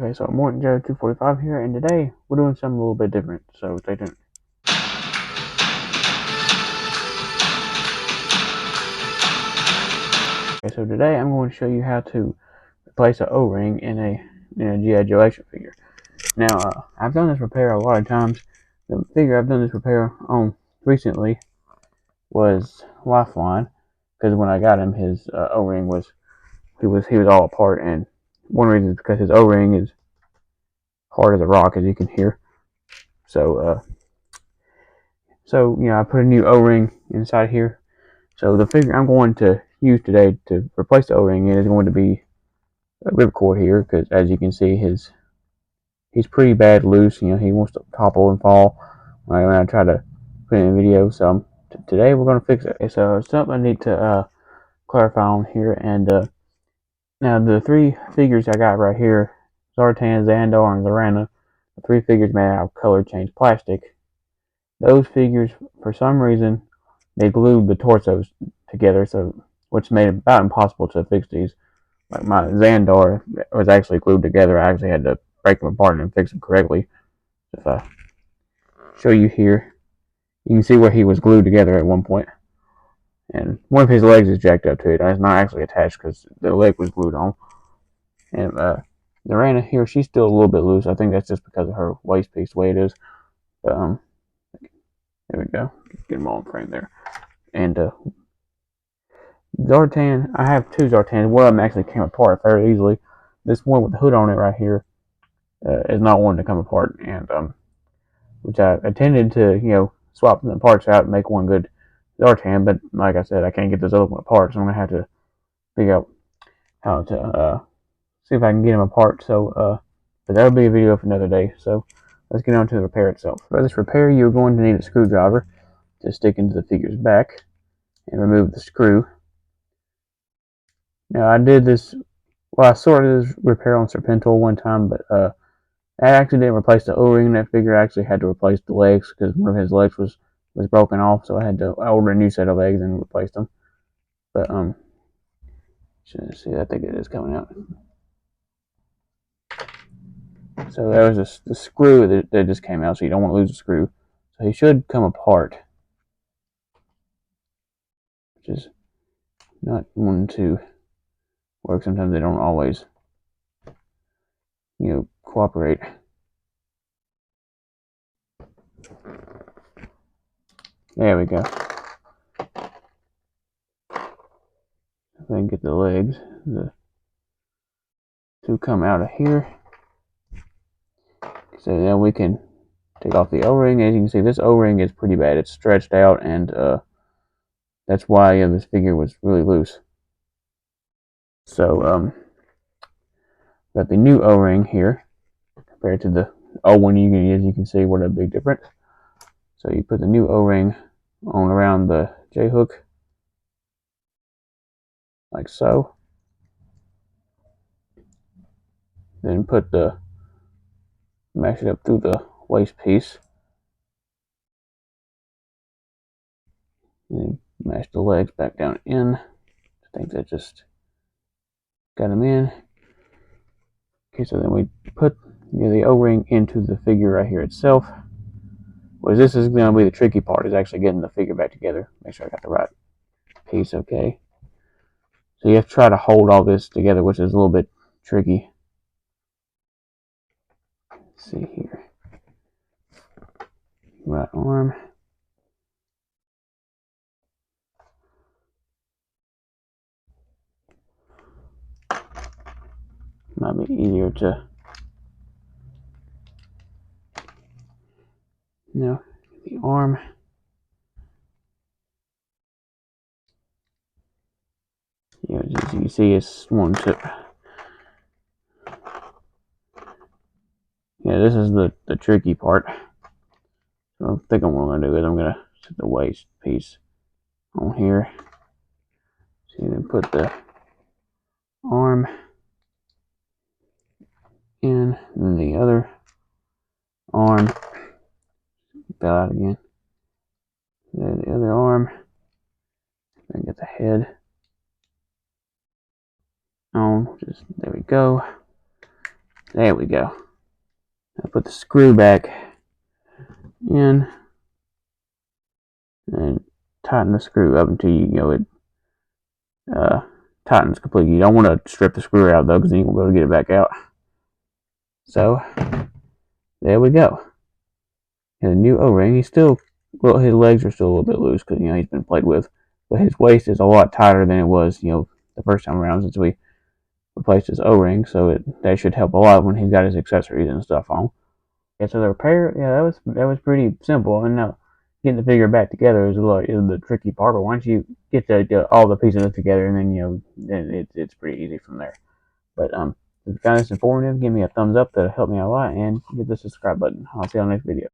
Okay, so Morton Joe 245 here, and today we're doing something a little bit different, so stay tuned. Okay, so today I'm going to show you how to replace an O-ring in a G.I. Joe action figure. Now, I've done this repair a lot of times. The figure I've done this repair on recently was Lifeline, because when I got him, his O-ring was all apart, and one reason is because his O-ring is hard as a rock, as you can hear. So I put a new O-ring inside here. So the figure I'm going to use today to replace the O-ring is going to be a ripcord here, because as you can see, he's pretty bad loose. He wants to topple and fall when I try to put in a video. So today we're going to fix it. Okay, so something I need to clarify on here. And now the three figures I got right here, Zartan, Xandar, and Zorana, the three figures made out of color change plastic. Those figures, for some reason, they glued the torsos together, which made it about impossible to fix these. Like my Xandar was actually glued together. I actually had to break them apart and fix them correctly. If I show you here, you can see where he was glued together at one point. And one of his legs is jacked up to it. It's not actually attached because the leg was glued on. And Zorana here, she's still a little bit loose. I think that's just because of her waist piece, the way it is. But there we go. Get them all in frame there. And Zartan, I have two Zartans. One of them actually came apart fairly easily. This one with the hood on it right here is not one to come apart, and which I intended to swap the parts out and make one good Zartan, but like I said, I can't get this other one apart, so I'm gonna have to figure out how to see if I can get them apart. So, but that'll be a video for another day. So let's get on to the repair itself. For this repair, you're going to need a screwdriver to stick into the figure's back and remove the screw. Now I did this. Well, I sorted this repair on Serpentor one time, but I actually didn't replace the O-ring in that figure. I actually had to replace the legs because one of his legs was broken off, so I ordered a new set of legs and replaced them. But see, I think it is coming out. So there was the screw that just came out, so you don't want to lose the screw. So he should come apart, which is not one to work. Sometimes they don't always, cooperate. There we go. If I can get the legs to come out of here. So then we can take off the O-ring. As you can see, this O-ring is pretty bad. It's stretched out, and that's why this figure was really loose. So got the new O-ring here compared to the old one. As you can see, what a big difference. So you put the new O-ring on around the J-hook, like so. Then mash it up through the waist piece. And mash the legs back down in. I think that just got them in. Okay, so then we put the O-ring into the figure right here itself. Well, this is going to be the tricky part, is actually getting the figure back together. Make sure I got the right piece, okay. So you have to try to hold all this together, which is a little bit tricky. Let's see here. Right arm. Might be easier to, the arm. As you can see, it's one tip. Yeah, this is the tricky part. So I think what I'm going to do is I'm going to set the waist piece on here. So you can put the arm in, and then the other arm. Fell out again. There's the other arm. Then get the head on. There we go. There we go. I put the screw back in and tighten the screw up until it uh, tightens completely. You don't want to strip the screw out though, because then you won't be able to get it back out. So there we go. And a new O-ring. He's still, well, his legs are still a little bit loose because he's been played with, but his waist is a lot tighter than it was the first time around since we replaced his O-ring. So that should help a lot when he's got his accessories and stuff on. Yeah, so the repair, yeah, that was pretty simple. And now getting the figure back together is the tricky part. But once you get all the pieces together, and then it's pretty easy from there. But if you found this informative, give me a thumbs up. That'll help me out a lot, and hit the subscribe button. I'll see you on the next video.